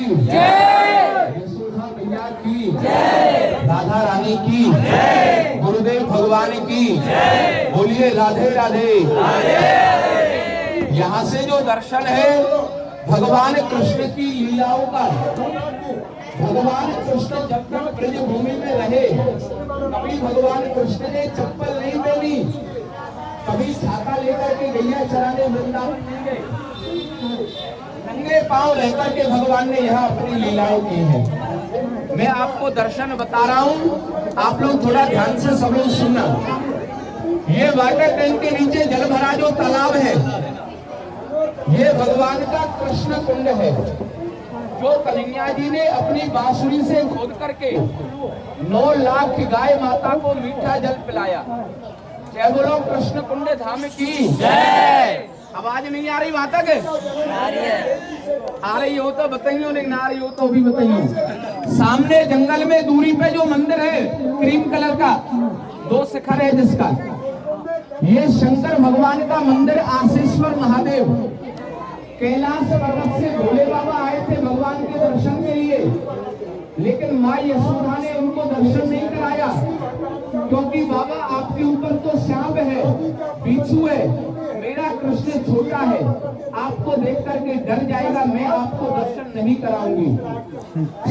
जय, यशोदा मैया की जय, राधा रानी की जय, गुरुदेव भगवान की जय। बोलिए राधे राधे। यहाँ से जो दर्शन है भगवान कृष्ण की लीलाओं का, भगवान कृष्ण जब तक ब्रज भूमि में रहे कभी भगवान कृष्ण ने चप्पल नहीं पहनी, कभी छाता लेकर के गैया चराने वृंदावन नहीं गए, नंगे पांव रहकर के भगवान ने यहाँ अपनी लीलाएं की है। मैं आपको दर्शन बता रहा हूँ, आप लोग थोड़ा ध्यान से सब लोग सुनना। ये वाटर टैंक के नीचे जल भरा जो तालाब है, ये भगवान का कृष्ण कुंड है, जो कन्हैया जी ने अपनी बांसुरी से खोद करके 9 लाख गाय माता को मीठा जल पिलाया। जय बोलो कृष्ण कुंड धाम की जय। आवाज नहीं आ रही माता के? आ रही हो तो बताइए, नहीं ना आ रही हो तो भी बताइए। सामने जंगल में दूरी पे जो मंदिर है क्रीम कलर का, 2 शिखर है जिसका, ये शंकर भगवान का मंदिर आशीश्वर महादेव। कैलाश पर्वत से भोले बाबा आए थे भगवान के दर्शन के लिए, लेकिन माँ यशोदा ने उनको दर्शन नहीं कराया, क्योंकि बाबा आपके ऊपर तो सांप है, बिच्छू है, मेरा कृष्ण छोटा है, आपको देख करके डर जाएगा, मैं आपको दर्शन नहीं कराऊंगी।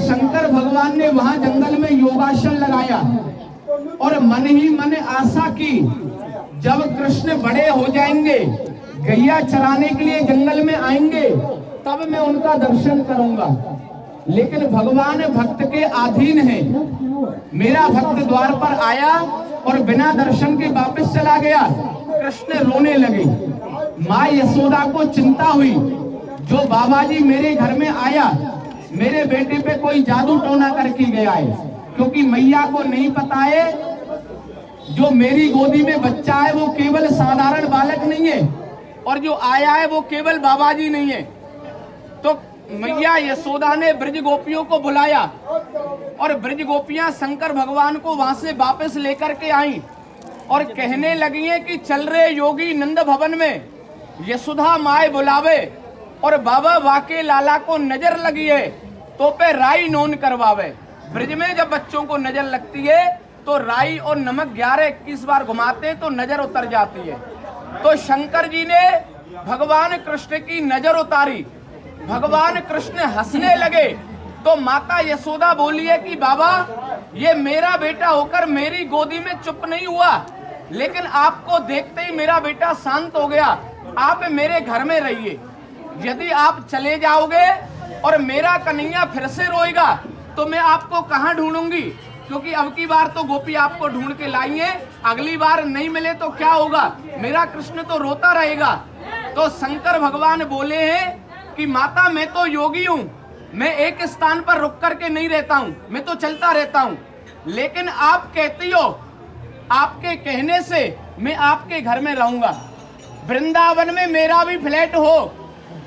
शंकर भगवान ने वहां जंगल में योगासन लगाया और मन ही मन आशा की, जब कृष्ण बड़े हो जाएंगे, गैया चराने के लिए जंगल में आएंगे, तब मैं उनका दर्शन करूंगा। लेकिन भगवान भक्त के अधीन है। मेरा भक्त द्वार पर आया और बिना दर्शन के वापस चला गया। कृष्ण रोने लगे। माँ यशोदा को चिंता हुई, जो बाबा जी मेरे घर में आया, मेरे बेटे पे कोई जादू टोना करके गया है, क्योंकि मैया को नहीं पता है जो मेरी गोदी में बच्चा है वो केवल साधारण बालक नहीं है, और जो आया है वो केवल बाबा जी नहीं है। तो मैया यशोदा ने ब्रज गोपियों को बुलाया और ब्रज गोपियां शंकर भगवान को वहां से वापस लेकर के आई और कहने लगी हैं कि चल रहे योगी नंद भवन में यशोदा माए बुलावे और बाबा वाके लाला को नजर लगी है तो पे राई नोन करवावे। ब्रज में जब बच्चों को नजर लगती है तो राई और नमक 11-21 बार घुमाते हैं तो नजर उतर जाती है। तो शंकर जी ने भगवान कृष्ण की नजर उतारी, भगवान कृष्ण हंसने लगे। तो माता यशोदा बोली है कि बाबा ये मेरा बेटा होकर मेरी गोदी में चुप नहीं हुआ, लेकिन आपको देखते ही मेरा बेटा शांत हो गया। आप मेरे घर में रहिए, यदि आप चले जाओगे और मेरा कन्हैया फिर से रोएगा तो मैं आपको कहाँ ढूंढूंगी, क्योंकि अब की बार तो गोपी आपको ढूंढ के लाई है, अगली बार नहीं मिले तो क्या होगा, मेरा कृष्ण तो रोता रहेगा। तो शंकर भगवान बोले हैं कि माता मैं तो योगी हूँ, मैं एक स्थान पर रुक करके नहीं रहता हूँ, मैं तो चलता रहता हूँ, लेकिन आप कहती हो, आपके कहने से मैं आपके घर में रहूंगा। वृंदावन में मेरा भी फ्लैट हो,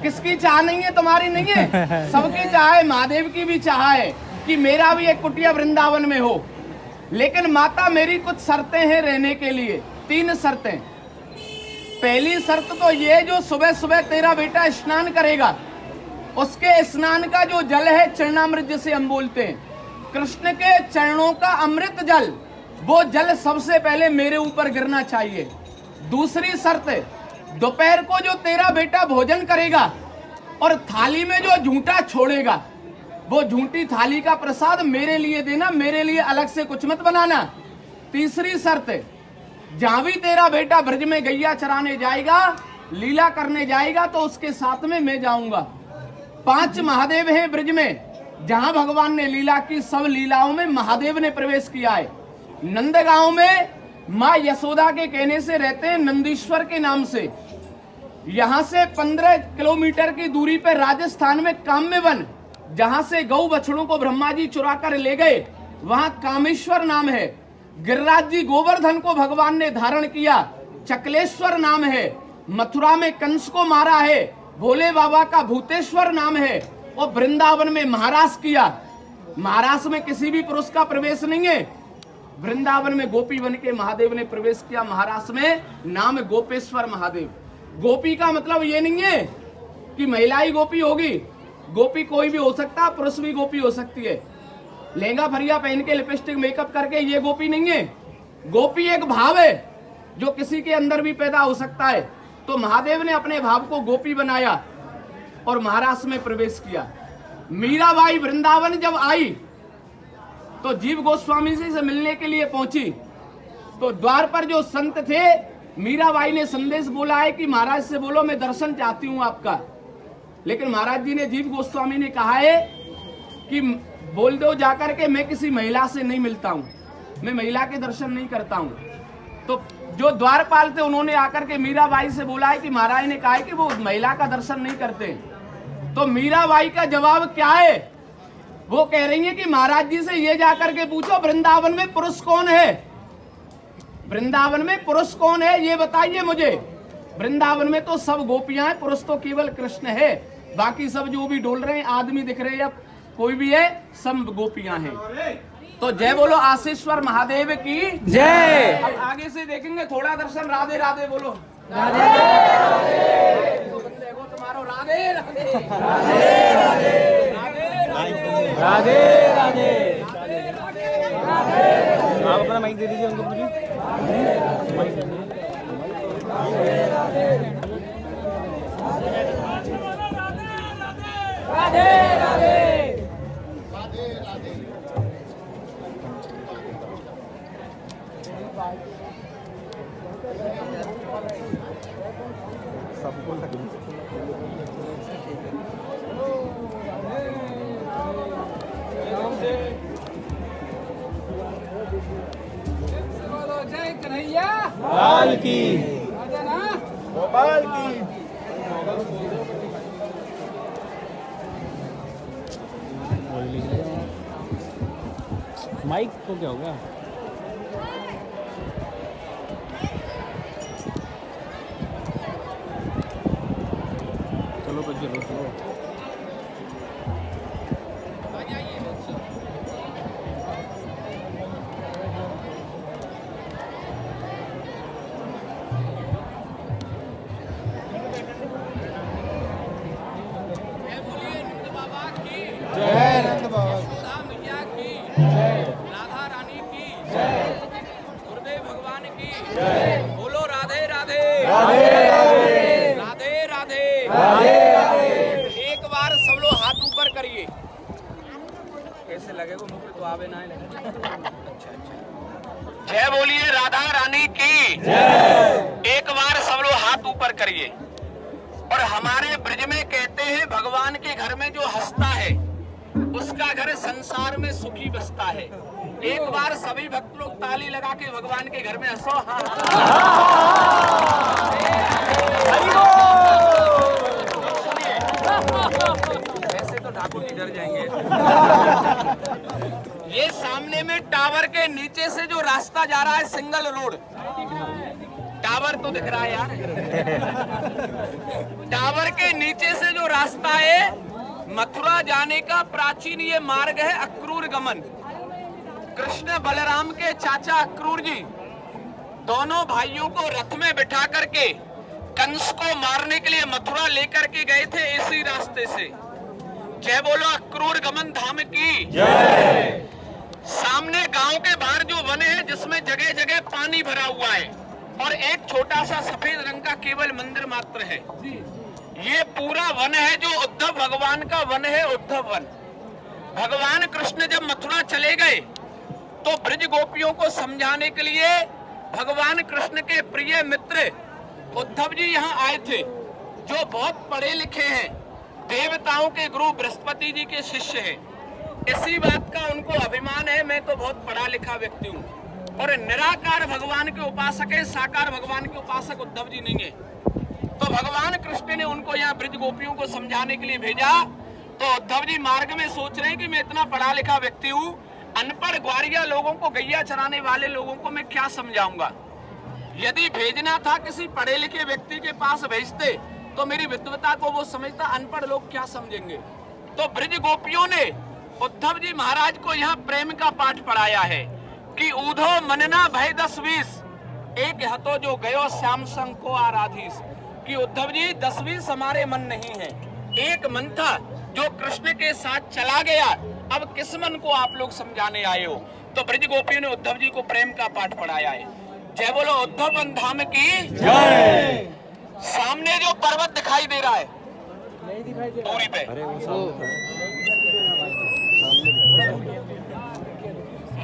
किसकी चाह नहीं है, तुम्हारी नहीं है, सबकी चाह है, महादेव की भी चाह है कि मेरा भी एक कुटिया वृंदावन में हो। लेकिन माता मेरी कुछ शर्तें हैं रहने के लिए, 3 शर्तें। पहली शर्त तो ये, जो सुबह सुबह तेरा बेटा स्नान करेगा उसके स्नान का जो जल है चरणामृत जिसे हम बोलते हैं, कृष्ण के चरणों का अमृत जल, वो जल सबसे पहले मेरे ऊपर गिरना चाहिए। दूसरी शर्त, दोपहर को जो तेरा बेटा भोजन करेगा और थाली में जो झूठा छोड़ेगा वो झूठी थाली का प्रसाद मेरे लिए देना, मेरे लिए अलग से कुछ मत बनाना। तीसरी शर्त, जहां भी तेरा बेटा ब्रज में गैया चराने जाएगा, लीला करने जाएगा, तो उसके साथ में मैं जाऊंगा। 5 महादेव हैं ब्रज में, जहां भगवान ने लीला की, सब लीलाओं में महादेव ने प्रवेश किया है। नंदगांव में माँ यशोदा के कहने से रहते हैं नंदीश्वर के नाम से। यहां से 15 किलोमीटर की दूरी पर राजस्थान में काम्यवन, जहां से गौ बछड़ों को ब्रह्मा जी चुरा कर ले गए, वहां कामेश्वर नाम है। गिरिराज जी गोवर्धन को भगवान ने धारण किया, चकलेश्वर नाम है। मथुरा में कंस को मारा है, भोले बाबा का भूतेश्वर नाम है। और वृंदावन में महारास किया, महारास में किसी भी पुरुष का प्रवेश नहीं है, वृंदावन में गोपी बन के महादेव ने प्रवेश किया। महारास में नाम गोपेश्वर महादेव। गोपी का मतलब ये नहीं है कि महिला ही गोपी होगी, गोपी कोई भी हो सकता है, पुरुष भी गोपी हो सकती है। लहंगा फरिया पहन के लिपस्टिक मेकअप करके ये गोपी नहीं है। गोपी एक भाव है जो किसी के अंदर भी पैदा हो सकता है। तो महादेव ने अपने भाव को गोपी बनाया और महाराष्ट्र में प्रवेश किया। मीराबाई वृंदावन जब आई तो जीव गोस्वामी जी से मिलने के लिए पहुंची। तो द्वार पर जो संत थे, मीराबाई ने संदेश बोला है कि महाराज से बोलो मैं दर्शन चाहती हूं आपका। लेकिन महाराज जी ने, जीव गोस्वामी ने कहा है कि बोल दो जाकर के मैं किसी महिला से नहीं मिलता हूं, मैं महिला के दर्शन नहीं करता हूं। तो जो द्वारपाल थे उन्होंने आकर के मीराबाई से बोला है कि महाराज ने कहा है कि वो महिला का दर्शन नहीं करते। तो मीराबाई का जवाब क्या है? वो कह रही है कि महाराज जी से ये जाकर के पूछो वृंदावन में पुरुष कौन है, वृंदावन में पुरुष कौन है ये बताइए मुझे। वृंदावन में तो सब गोपियां हैं, पुरुष तो केवल कृष्ण है, बाकी सब जो भी डोल रहे हैं आदमी दिख रहे हैं या कोई भी है, सब गोपियां हैं। तो जय बोलो आशीश्वर महादेव की जय। अब आगे से देखेंगे थोड़ा दर्शन। राधे राधे बोलो। राधे राधे तुम्हारो राधे राधे राधे राधे। आप अपना माइक दे दीजिए उनको पूरी। राधे राधे। जय कन्हैया लाल की, गोपाल की। माइक को क्या हो गया? चलो तो चलो। बोलो राधे राधे राधे राधे राधे। एक बार सब लोग हाथ ऊपर करिए। कैसे लगेगा मुंह पे तो आवे ना लगे। अच्छा। जय बोलिए राधा रानी की जय। एक बार सब लोग हाथ ऊपर करिए। और हमारे ब्रज में कहते हैं भगवान के घर में जो हंसता है उसका घर संसार में सुखी बसता है। एक बार सभी भक्त लोग ताली लगा के भगवान के घर में हंसो। ऐसे तो ठाकुर जी डर जाएंगे। ये सामने में टावर के नीचे से जो रास्ता जा रहा है सिंगल रोड, टावर तो दिख रहा है यार। टावर के नीचे से जो रास्ता है मथुरा जाने का प्राचीन ये मार्ग है अक्रूर गमन। कृष्ण बलराम के चाचा अक्रूर जी दोनों भाइयों को रथ में बिठा करके कंस को मारने के लिए मथुरा लेकर के गए थे इसी रास्ते से। जय बोलो अक्रूर गमन धाम की जय। सामने गांव के बाहर जो वन है जिसमें जगह जगह पानी भरा हुआ है और एक छोटा सा सफेद रंग का केवल मंदिर मात्र है। ये पूरा वन है जो उद्धव भगवान का वन है, उद्धव वन। भगवान कृष्ण जब मथुरा चले गए तो ब्रज गोपियों को समझाने के लिए भगवान कृष्ण के प्रिय मित्र उद्धव जी यहाँ आए थे, जो बहुत पढ़े लिखे हैं, देवताओं के गुरु बृहस्पति जी के शिष्य हैं। इसी बात का उनको अभिमान है, मैं तो बहुत पढ़ा लिखा व्यक्ति हूँ और निराकार भगवान के उपासक है, साकार भगवान के उपासक उद्धव जी नहीं है। तो भगवान कृष्ण ने उनको यहाँ ब्रज गोपियों को समझाने के लिए भेजा। तो उद्धव जी मार्ग में सोच रहे हैं कि मैं इतना पढ़ा लिखा व्यक्ति हूँ, अनपढ़ ग्वारिया लोगों को, गैया चराने वाले लोगों को मैं क्या समझाऊंगा। यदि भेजना था किसी पढ़े लिखे व्यक्ति के पास भेजते तो मेरी विद्वता को वो समझता, अनपढ़ लोग क्या समझेंगे। तो ब्रज गोपियों ने उद्धव जी महाराज को यहाँ प्रेम का पाठ पढ़ाया है कि ऊधो मनना भय 10-20 एक हतो जो गयो श्याम संग को आराधीस। कि उद्धव जी 10-20 हमारे मन नहीं है, एक मन था जो कृष्ण के साथ चला गया, अब किस मन को आप लोग समझाने आए हो? तो ब्रज गोपियों ने उद्धव जी को प्रेम का पाठ पढ़ाया है। जय बोलो उद्धव धाम की जय। सामने जो पर्वत दिखाई दे रहा है दूरी पे,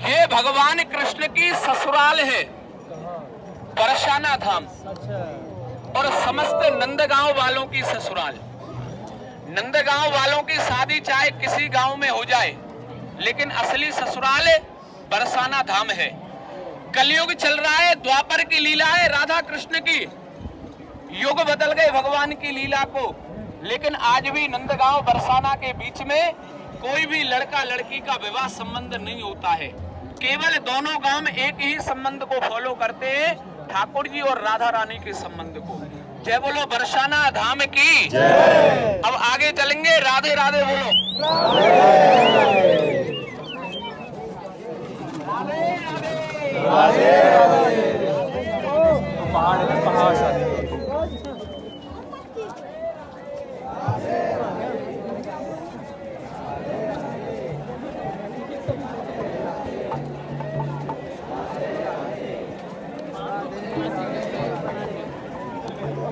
ये भगवान कृष्ण की ससुराल है, बरसाना धाम, और समस्त नंदगांव वालों की ससुराल। नंदगांव वालों की शादी चाहे किसी गांव में हो जाए, लेकिन असली ससुराल बरसाना धाम है। कलयुग चल रहा है, द्वापर की लीला है राधा कृष्ण की, युग बदल गए भगवान की लीला को, लेकिन आज भी नंदगांव बरसाना के बीच में कोई भी लड़का लड़की का विवाह संबंध नहीं होता है। केवल दोनों गांव एक ही संबंध को फॉलो करते हैं, ठाकुर जी और राधा रानी के संबंध को। जय बोलो बरसाना धाम की जय। अब आगे चलेंगे, राधे राधे बोलो। राधे राधे। पहाड़ शादी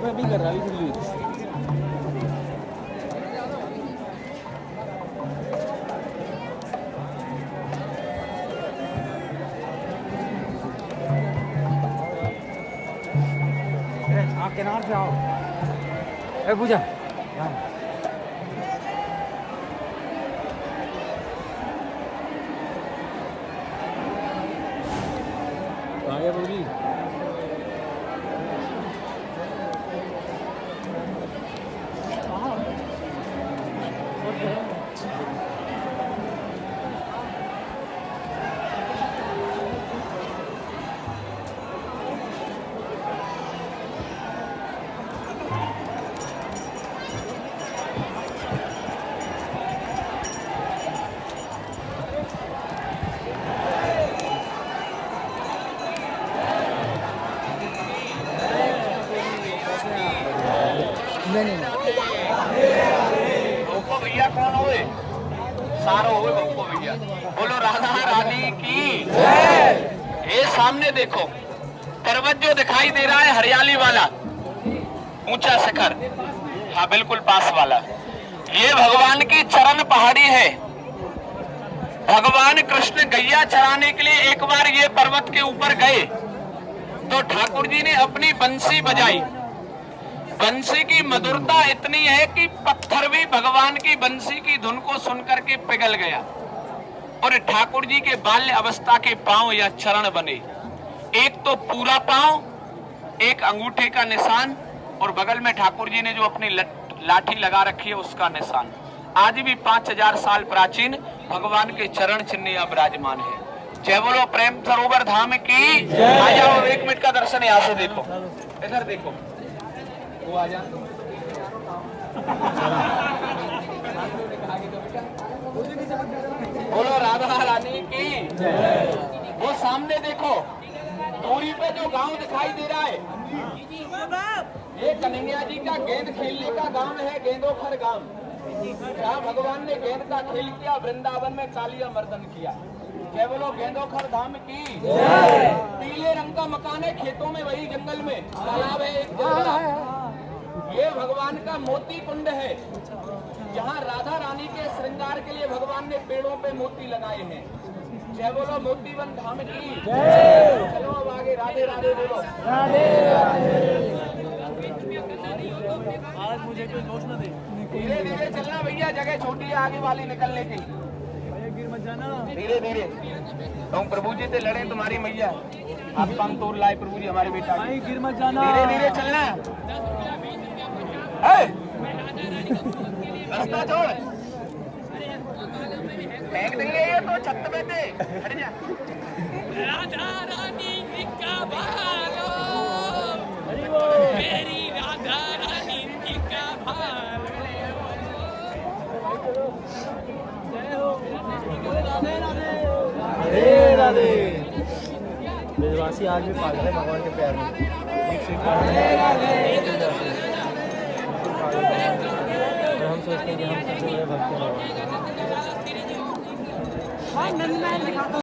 अभी कर रहा है। आप किनार से आओ। ए पूजा कहाँ गया पूरी? भोको भैया कौन हो? सारो हो भोको भैया। बोलो राधा रानी की जय। ये सामने देखो पर्वत जो दिखाई दे रहा है, हरियाली वाला ऊंचा शिखर, हाँ बिल्कुल पास वाला, ये भगवान की चरण पहाड़ी है। भगवान कृष्ण गैया चराने के लिए एक बार ये पर्वत के ऊपर गए तो ठाकुर जी ने अपनी बंसी बजाई। बंसी की मधुरता इतनी है कि पत्थर भी भगवान की बंसी की धुन को सुनकर के पिघल गया, और ठाकुर जी के बाल्य अवस्था के पांव या चरण बने। एक तो पूरा पांव, एक अंगूठे का निशान, और बगल में ठाकुर जी ने जो अपनी लाठी लगा रखी है उसका निशान। आज भी 5000 साल प्राचीन भगवान के चरण चिन्ह यहाँ विराजमान है। जय बोलो प्रेम सरोवर धाम की जय। आ जाओ, 1 मिनट का दर्शन यहाँ से देखो, इधर देखो, वो आ जा। बोलो राधा रानी की जय। वो सामने देखो दूरी पे जो गांव दिखाई दे रहा है, ये कन्हैया जी का गेंद खेलने का गांव है, गेंदोखर गांव, जहाँ भगवान ने गेंद का खेल किया, वृंदावन में कालिया मर्दन किया। जय बोलो गेंदोखर धाम की जय। पीले रंग का मकान है, खेतों में, वही जंगल में तालाब है एक जगह। ये भगवान का मोती कुंड है, जहाँ राधा रानी के श्रृंगार के लिए भगवान ने पेड़ों पे मोती लगाए हैं। जय बोलो मोतीवन धाम की जय। चलो अब आगे राधे राधे बोलो। राधे राधे। आज मुझे कोई दोष न दे, धीरे धीरे चलना भैया, जगह छोटी है आगे वाली निकलने की, गिर मत जाना, धीरे धीरे। तुम प्रभु जी से लड़े तुम्हारी मैया, आप कम तोड़ लाए प्रभु जी हमारे बेटा, गिर मत जाना, धीरे धीरे चलना। रास्ता छोड़, फेंक देंगे ये तो छत पे से, हट जा। राधा रानी का भालो, मेरी राधा रानी का भालो। राधे राधे। ब्रजवासी आज भी पागल है भगवान के प्यार में। हम सोचते हैं कि हम सबसे बड़े भक्त हैं भगवान के।